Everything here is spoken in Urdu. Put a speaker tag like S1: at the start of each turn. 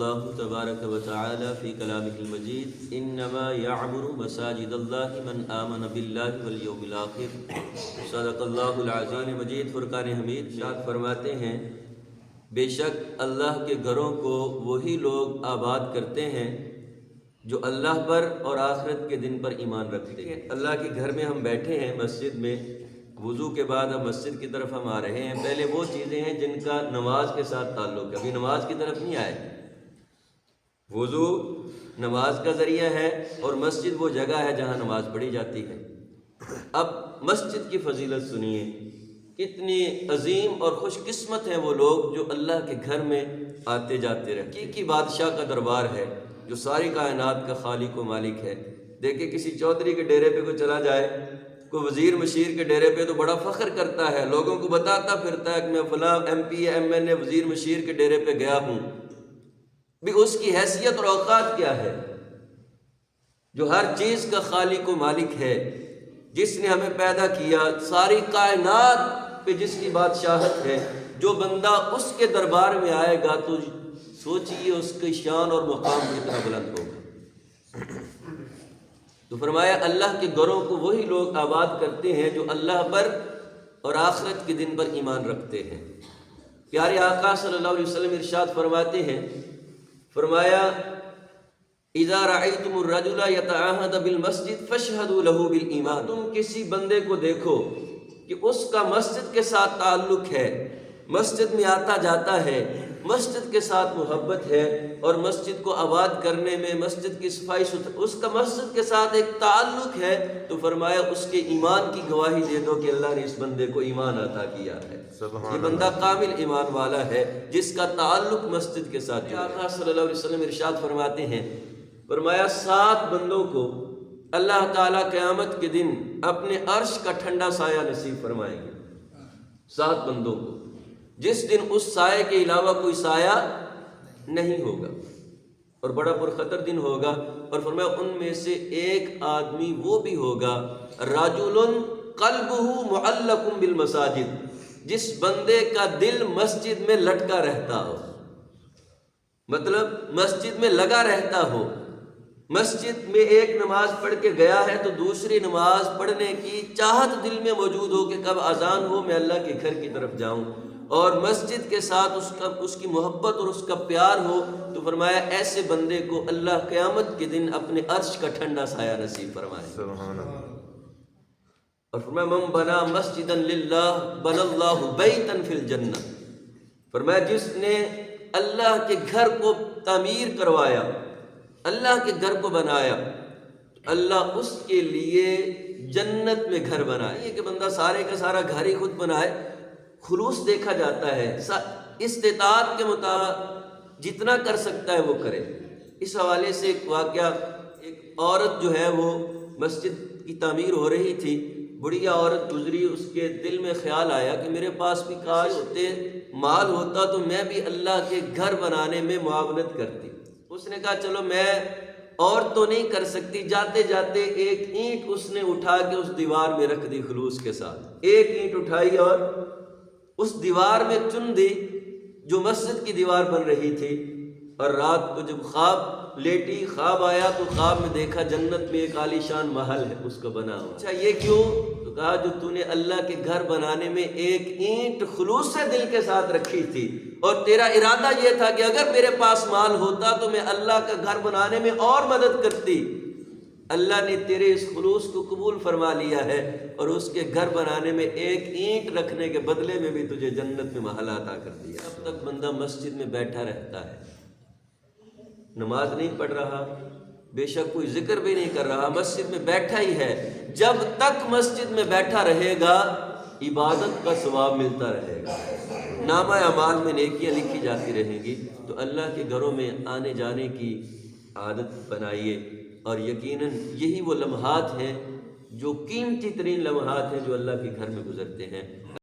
S1: اللہ تبارک و تعالی فی کلامہ المجید انما یعمر مساجد اللہ من آمن باللہ والیوم الآخر صدق اللہ العظیم مجید۔ فرقان حمید ارشاد فرماتے ہیں بے شک اللہ کے گھروں کو وہی لوگ آباد کرتے ہیں جو اللہ پر اور آخرت کے دن پر ایمان رکھتے ہیں۔ اللہ کے گھر میں ہم بیٹھے ہیں مسجد میں، وضو کے بعد اب مسجد کی طرف ہم آ رہے ہیں۔ پہلے وہ چیزیں ہیں جن کا نماز کے ساتھ تعلق ہے، ابھی نماز کی طرف نہیں آئے۔ وضو نماز کا ذریعہ ہے اور مسجد وہ جگہ ہے جہاں نماز پڑھی جاتی ہے۔ اب مسجد کی فضیلت سنیے، کتنی عظیم اور خوش قسمت ہیں وہ لوگ جو اللہ کے گھر میں آتے جاتے رہتے ہیں۔ حقیقی بادشاہ کا دربار ہے جو ساری کائنات کا خالق و مالک ہے۔ دیکھیں کسی چودھری کے ڈیرے پہ کوئی چلا جائے، کوئی وزیر مشیر کے ڈیرے پہ تو بڑا فخر کرتا ہے، لوگوں کو بتاتا پھرتا ہے کہ میں فلاں ایم پی ایم این اے وزیر مشیر کے ڈیرے پہ گیا ہوں۔ بھی اس کی حیثیت اور اوقات کیا ہے؟ جو ہر چیز کا خالق و مالک ہے، جس نے ہمیں پیدا کیا، ساری کائنات پہ جس کی بادشاہت ہے، جو بندہ اس کے دربار میں آئے گا تو سوچئے اس کی شان اور مقام کتنا بلند ہوگا۔ تو فرمایا اللہ کے گھروں کو وہی لوگ آباد کرتے ہیں جو اللہ پر اور آخرت کے دن پر ایمان رکھتے ہیں۔ پیارے آقا صلی اللہ علیہ وسلم ارشاد فرماتے ہیں، فرمایا اذا رأیتم الرجل یتعاہد بالمسجد فاشہدوا لہ بالایمان۔ تم کسی بندے کو دیکھو کہ اس کا مسجد کے ساتھ تعلق ہے، مسجد میں آتا جاتا ہے، مسجد کے ساتھ محبت ہے اور مسجد کو آباد کرنے میں، مسجد کی صفائی اس کا مسجد کے ساتھ ایک تعلق ہے، تو فرمایا اس کے ایمان کی گواہی دے دو کہ اللہ نے اس بندے کو ایمان عطا کیا ہے۔ یہ بندہ کامل ایمان والا ہے جس کا تعلق مسجد کے ساتھ ہے۔ آقا صلی اللہ علیہ وسلم ارشاد فرماتے ہیں، فرمایا 7 بندوں کو اللہ تعالیٰ قیامت کے دن اپنے عرش کا ٹھنڈا سایہ نصیب فرمائیں گے۔ 7 بندوں کو جس دن اس سائے کے علاوہ کوئی سایہ نہیں ہوگا اور بڑا پرخطر دن ہوگا۔ اور فرمایا ان میں سے ایک آدمی وہ بھی ہوگا رجل قلبہ معلق بالمساجد، جس بندے کا دل مسجد میں لٹکا رہتا ہو، مطلب مسجد میں لگا رہتا ہو۔ مسجد میں ایک نماز پڑھ کے گیا ہے تو دوسری نماز پڑھنے کی چاہت دل میں موجود ہو کہ کب اذان ہو میں اللہ کے گھر کی طرف جاؤں، اور مسجد کے ساتھ اس کی محبت اور اس کا پیار ہو، تو فرمایا ایسے بندے کو اللہ قیامت کے دن اپنے عرش کا ٹھنڈا سایہ نصیب فرمائے۔ سبحان اللہ۔ اور فرمایا من بنا مسجدا للہ بنى اللہ بیتا فی الجنہ، فرمایا جس نے اللہ کے گھر کو تعمیر کروایا، اللہ کے گھر کو بنایا، اللہ اس کے لیے جنت میں گھر بنائے۔ یہ کہ بندہ سارے کا سارا گھر ہی خود بنائے، خلوص دیکھا جاتا ہے، استطاعت کے مطابق جتنا کر سکتا ہے وہ کرے۔ اس حوالے سے ایک واقعہ، ایک عورت جو ہے وہ مسجد کی تعمیر ہو رہی تھی، بڑھیا عورت گزری، اس کے دل میں خیال آیا کہ میرے پاس بھی کاش ہوتے مال ہوتا تو میں بھی اللہ کے گھر بنانے میں معاونت کرتی۔ اس نے کہا چلو میں اور تو نہیں کر سکتی، جاتے جاتے ایک اینٹ اس نے اٹھا کے اس دیوار میں رکھ دی خلوص کے ساتھ۔ ایک اینٹ اٹھائی اور اس دیوار میں چن دی جو مسجد کی دیوار بن رہی تھی، اور رات کو جب خواب لیٹی، خواب آیا تو خواب میں دیکھا جنت میں ایک عالی شان محل ہے اس کا بنا ہوا۔ اچھا یہ کیوں؟ تو کہا جو تو نے اللہ کے گھر بنانے میں ایک اینٹ خلوص سے دل کے ساتھ رکھی تھی، اور تیرا ارادہ یہ تھا کہ اگر میرے پاس مال ہوتا تو میں اللہ کا گھر بنانے میں اور مدد کرتی، اللہ نے تیرے اس خلوص کو قبول فرما لیا ہے اور اس کے گھر بنانے میں ایک اینٹ رکھنے کے بدلے میں بھی تجھے جنت میں محل عطا کر دیا۔ اب تک بندہ مسجد میں بیٹھا رہتا ہے، نماز نہیں پڑھ رہا، بے شک کوئی ذکر بھی نہیں کر رہا، مسجد میں بیٹھا ہی ہے، جب تک مسجد میں بیٹھا رہے گا عبادت کا ثواب ملتا رہے گا، نامہ اعمال میں نیکیاں لکھی جاتی رہیں گی۔ تو اللہ کے گھروں میں آنے جانے کی عادت بنائیے، اور یقیناً یہی وہ لمحات ہیں جو قیمتی ترین لمحات ہیں جو اللہ کے گھر میں گزرتے ہیں۔